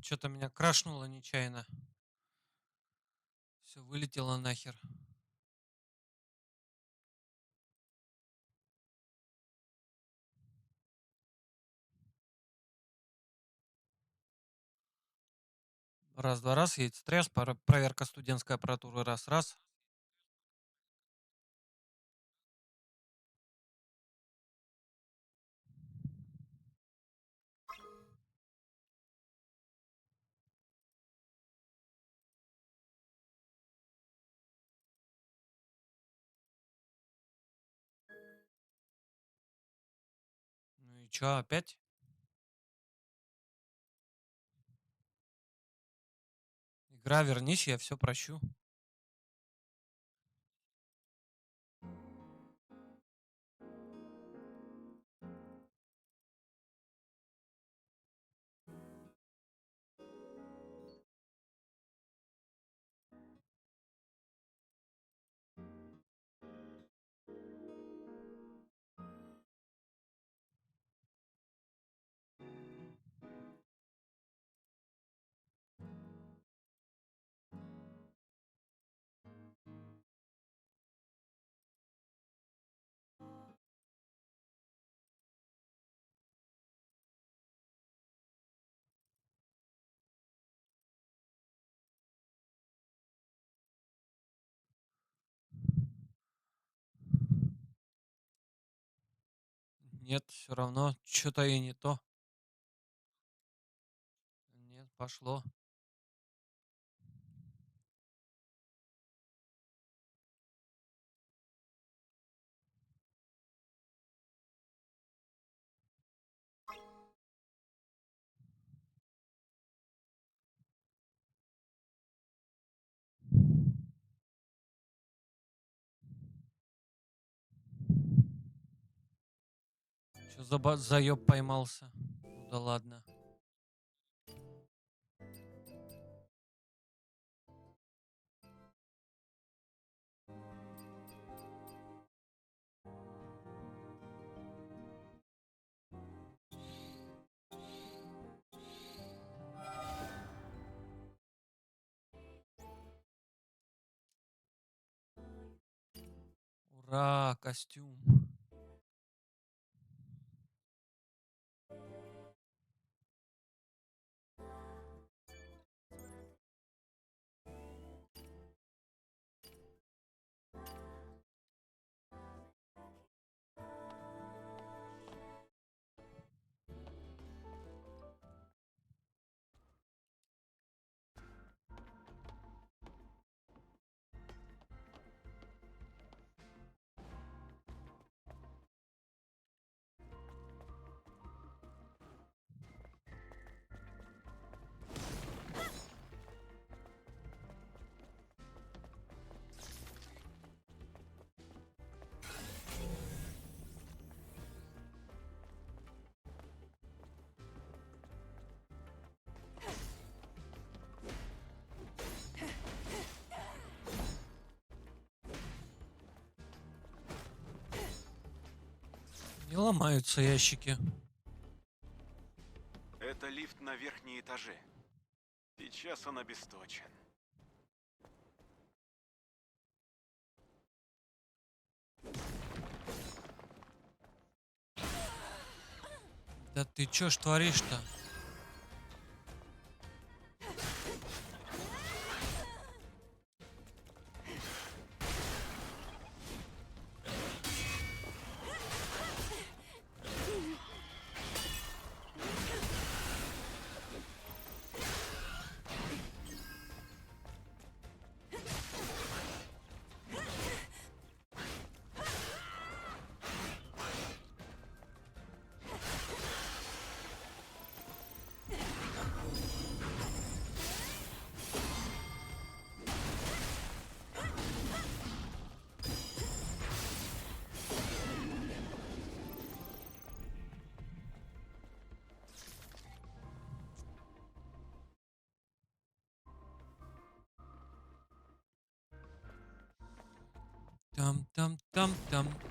Что-то меня крашнуло нечаянно. Все вылетело нахер. Раз, два, раз, яйцетряс, проверка студентской аппаратуры, раз, раз. Ну и чё, опять? Игра, вернись, я все прощу. Нет, все равно, что-то и не то. Нет, пошло. Что за заеб поймался? Ну да ладно. Ура, костюм. Не ломаются ящики. Это лифт на верхние этажи. Сейчас он обесточен. Да ты чё ж творишь-то?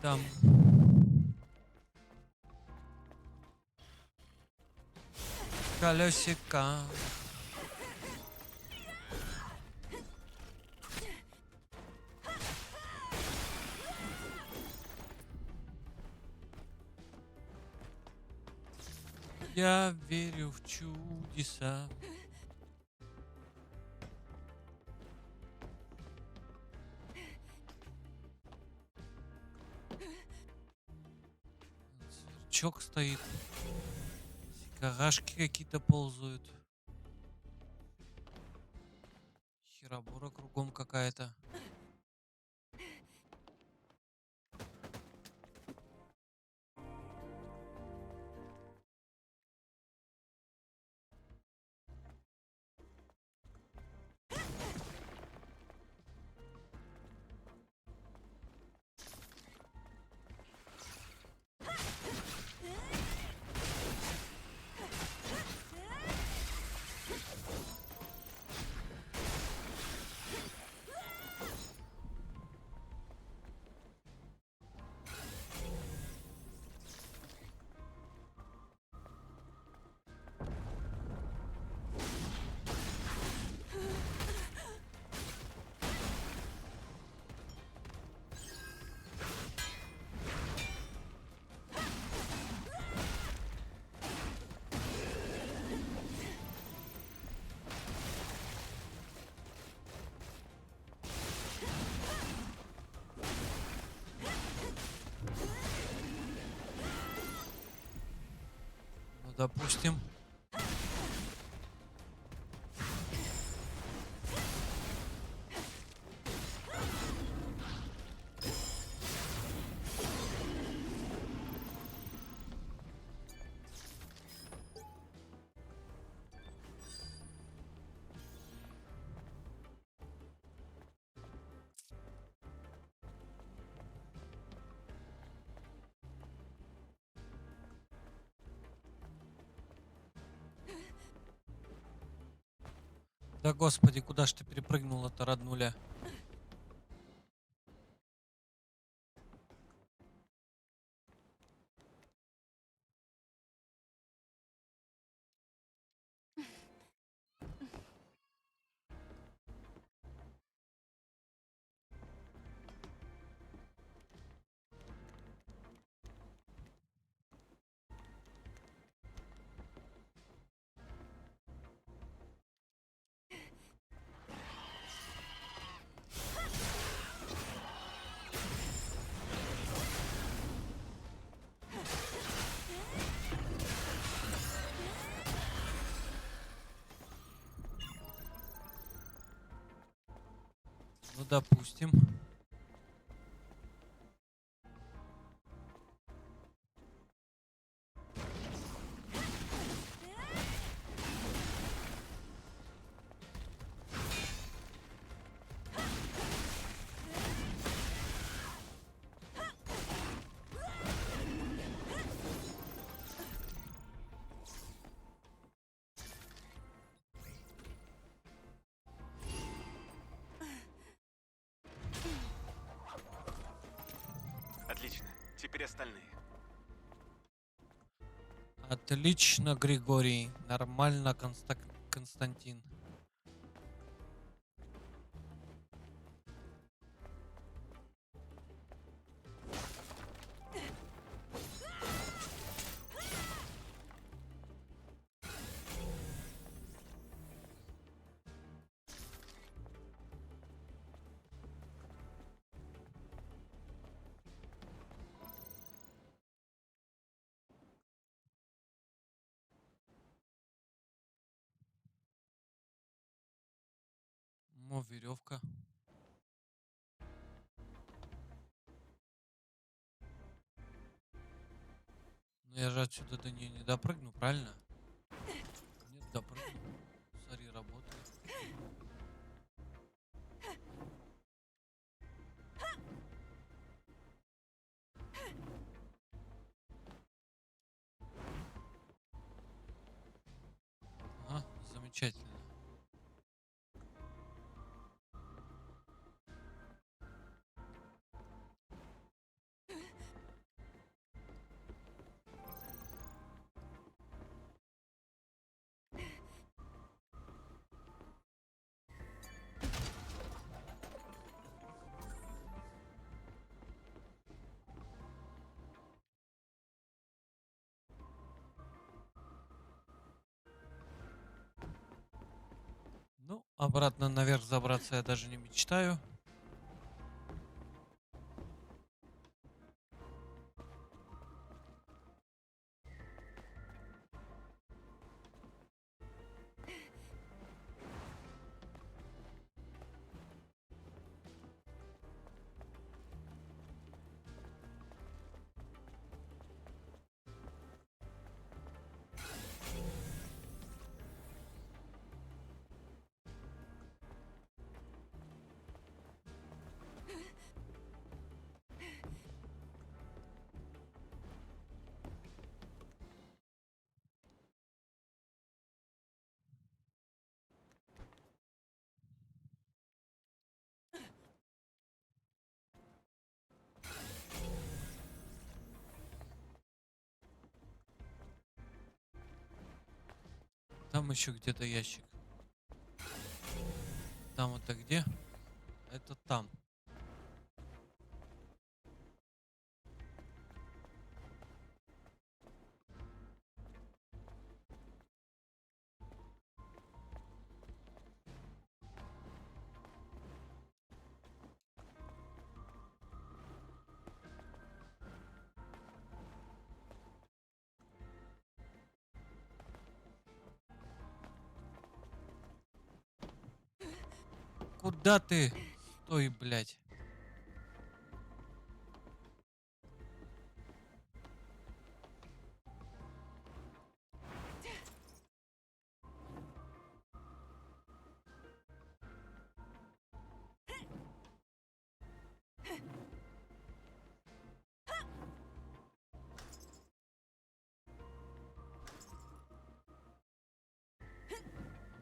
Там. Колесика. Я верю в чудеса. Сверчок стоит. Сикарашки какие-то ползают. Херобора кругом какая-то. Ну, допустим. Да господи, куда ж ты перепрыгнула-то, роднуля? Ну, допустим. Отлично. Теперь остальные. Отлично, Григорий. Нормально, Константин. О, веревка. Но я же отсюда до нее не допрыгну, правильно? Нет, допрыгну. Смотри, работает. Ага, замечательно. Обратно наверх забраться я даже не мечтаю. Там еще где-то ящик. Там это где? Это там. Куда ты? Стой, блядь.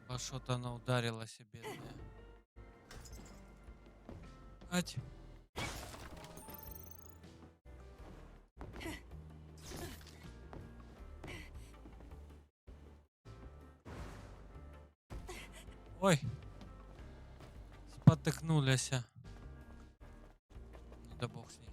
Во что-то она ударила себе. Ать. Ой. Спотыкнулись. Ну да бог с ней.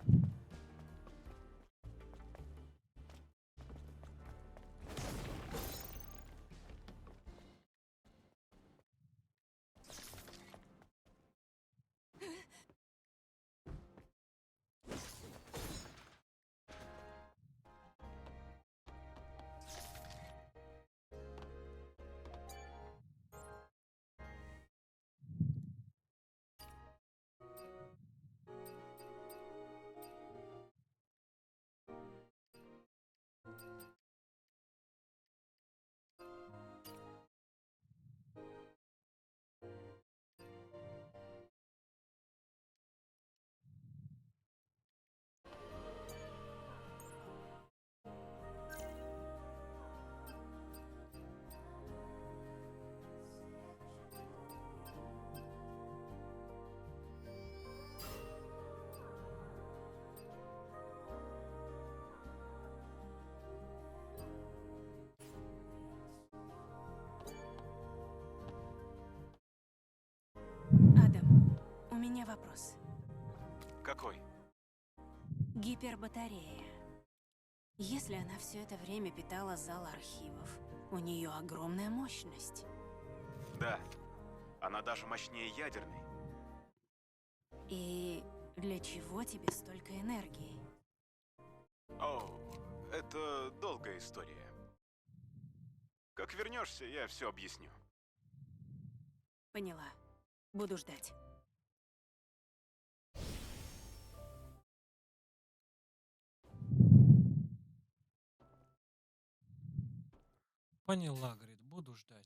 Адам, у меня вопрос. Какой? Гипербатарея. Если она все это время питала зал архивов, у нее огромная мощность. Да. Она даже мощнее ядерной. И для чего тебе столько энергии? Оу, это долгая история. Как вернешься, я все объясню. Поняла. Буду ждать. Поняла, говорит, буду ждать.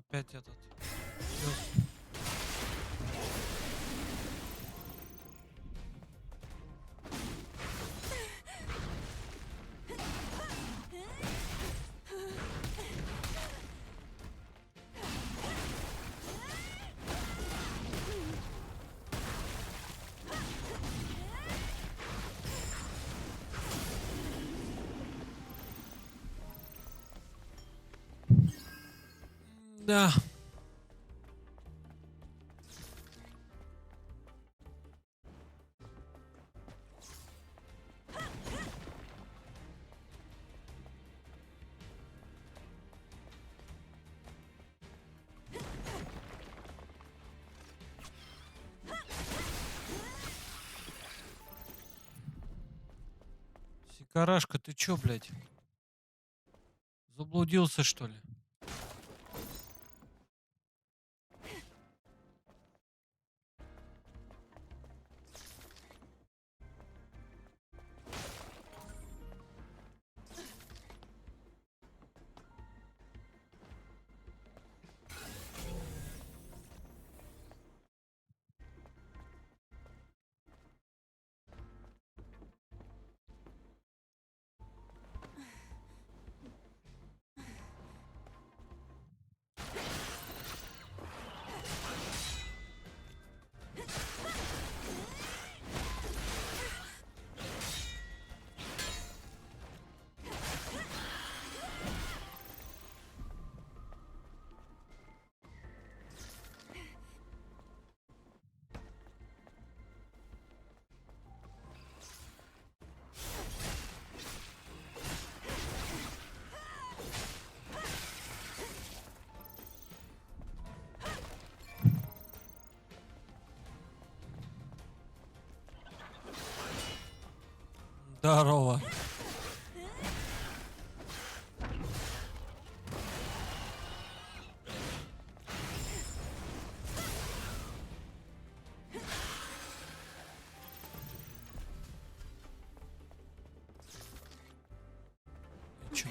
опять этот. Пёс. Да. Сикарашка, ты чё, блядь? Заблудился, что ли? Здорово. И чё?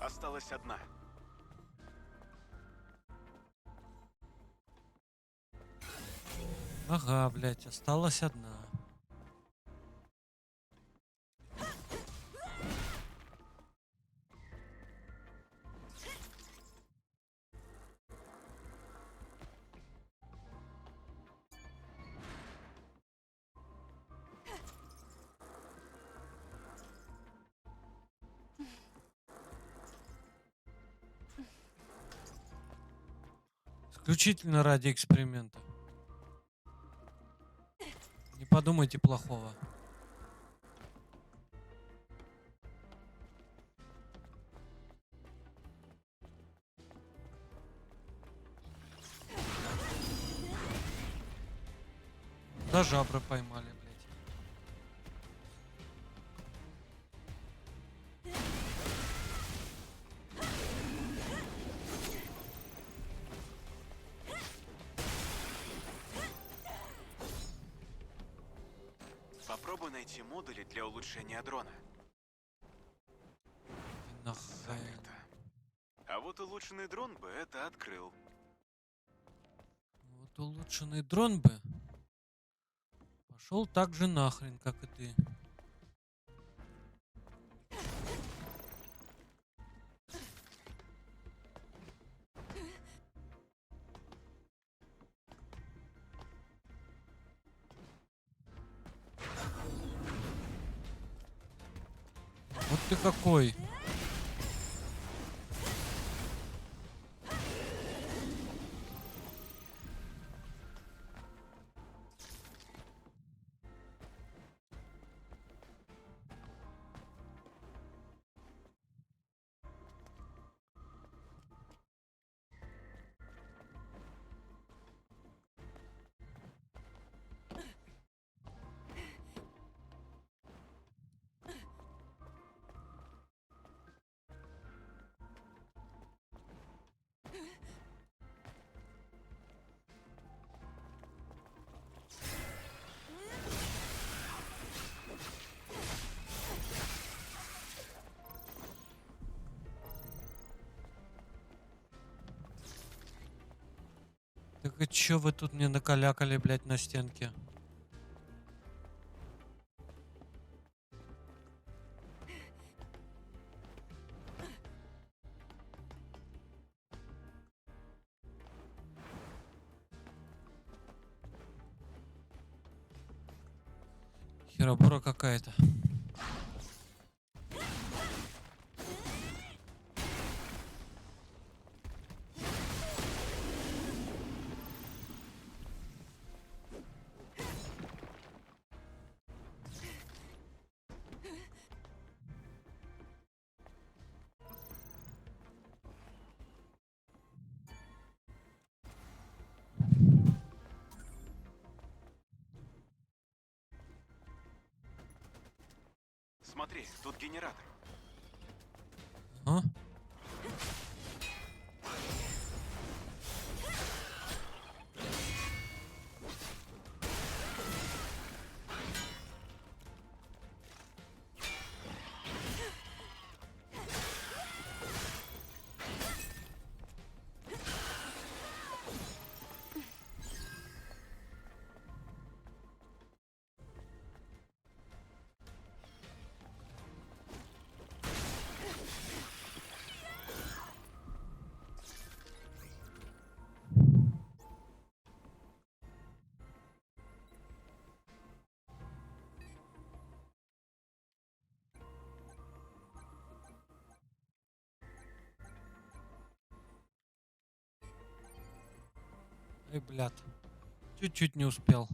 Осталась одна. Ага, блядь, осталась одна. Исключительно ради эксперимента. Не подумайте плохого. За жабры поймали, блядь. Попробуй найти модули для улучшения дрона. Ты нахуй. Заперто. А вот улучшенный дрон бы это открыл. Вот улучшенный дрон бы пошел так же нахрен, как и ты. Вот ты какой. Так и чё вы тут мне накалякали, блядь, на стенке? Херобора какая-то. Смотри, тут генератор. А? Эй, блядь. Чуть-чуть не успел.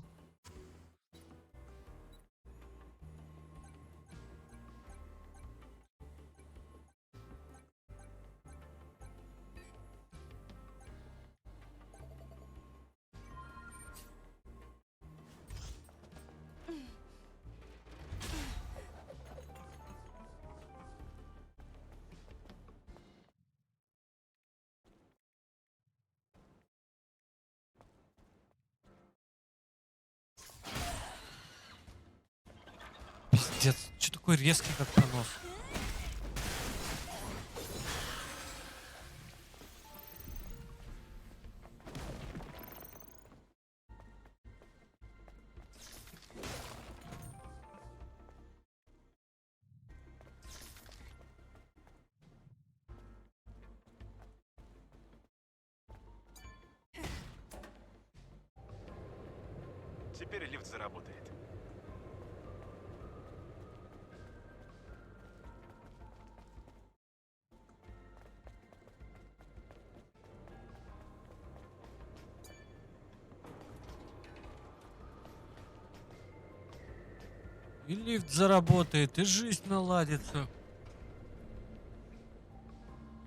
Пиздец. Чё такой резкий, как понос? Теперь лифт заработает. И лифт заработает, и жизнь наладится.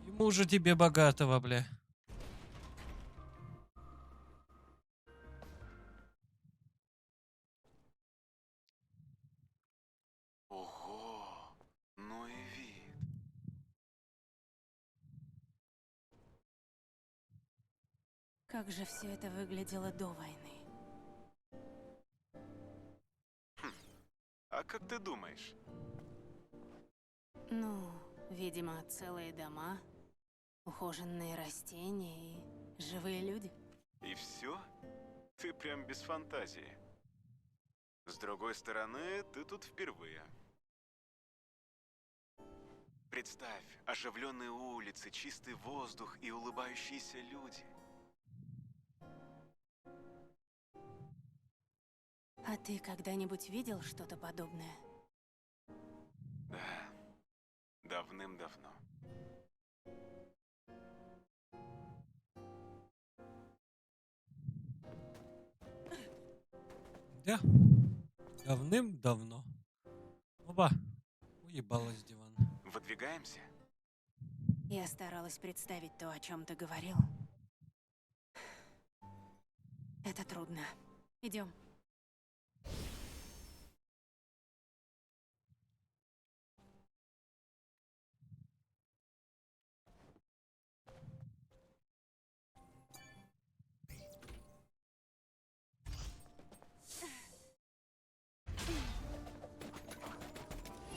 Ему же тебе богатого, бля. Ого, ну и вид. Как же все это выглядело до войны. А как ты думаешь? Ну, видимо, целые дома, ухоженные растения и живые люди. И все? Ты прям без фантазии. С другой стороны, ты тут впервые. Представь, оживленные улицы, чистый воздух и улыбающиеся люди. А ты когда-нибудь видел что-то подобное? Да, давным-давно. Да, давным-давно. Оба, уебалась диван. Выдвигаемся? Я старалась представить то, о чем ты говорил. Это трудно. Идем.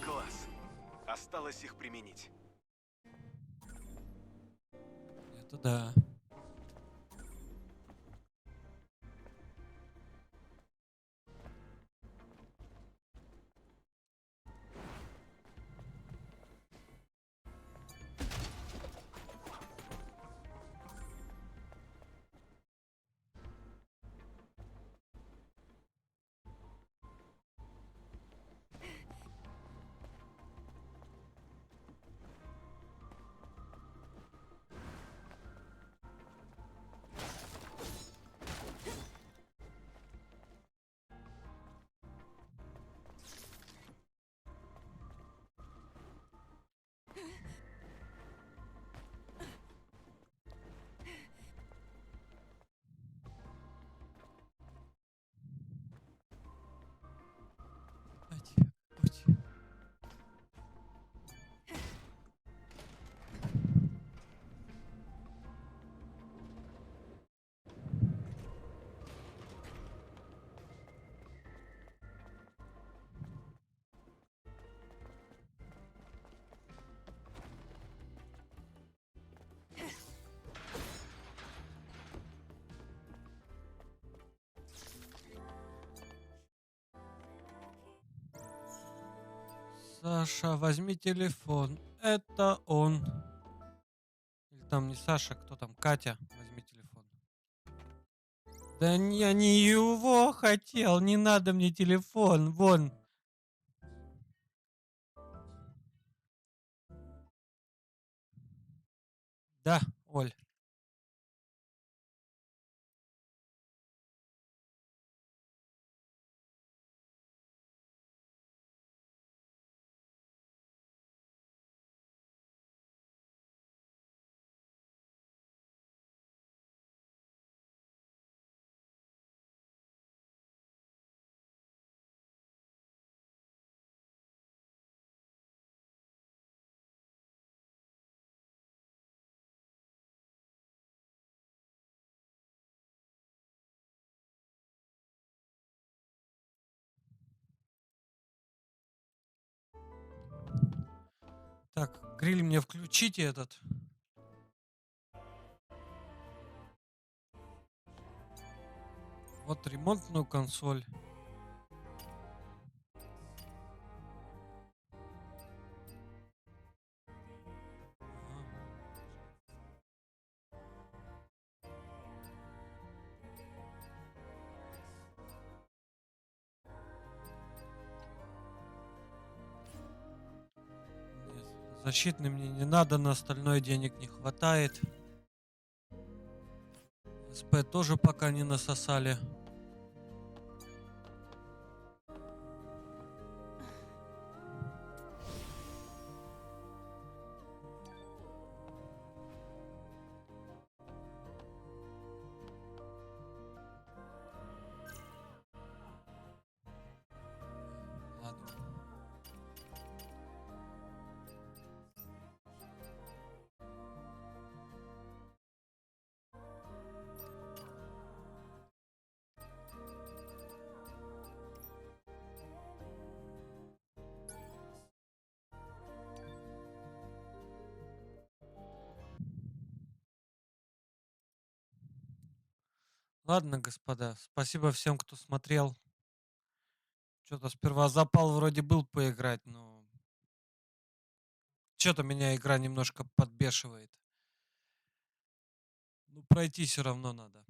Класс. Осталось их применить. Это да. Путь, путь. Саша, возьми телефон. Это он. Или там не Саша, кто там? Катя, возьми телефон. Да я не его хотел, не надо мне телефон, вон. Да, Оль. Так, гриль мне включите этот. Вот ремонтную консоль. Ага. Нет, защитный мне не надо, на остальное денег не хватает. СП тоже пока не насосали. Ладно. Ладно, господа, спасибо всем, кто смотрел. Что-то сперва запал вроде был поиграть, но что-то меня игра немножко подбешивает. Ну, пройти все равно надо.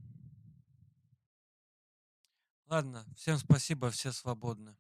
Ладно, всем спасибо, все свободны.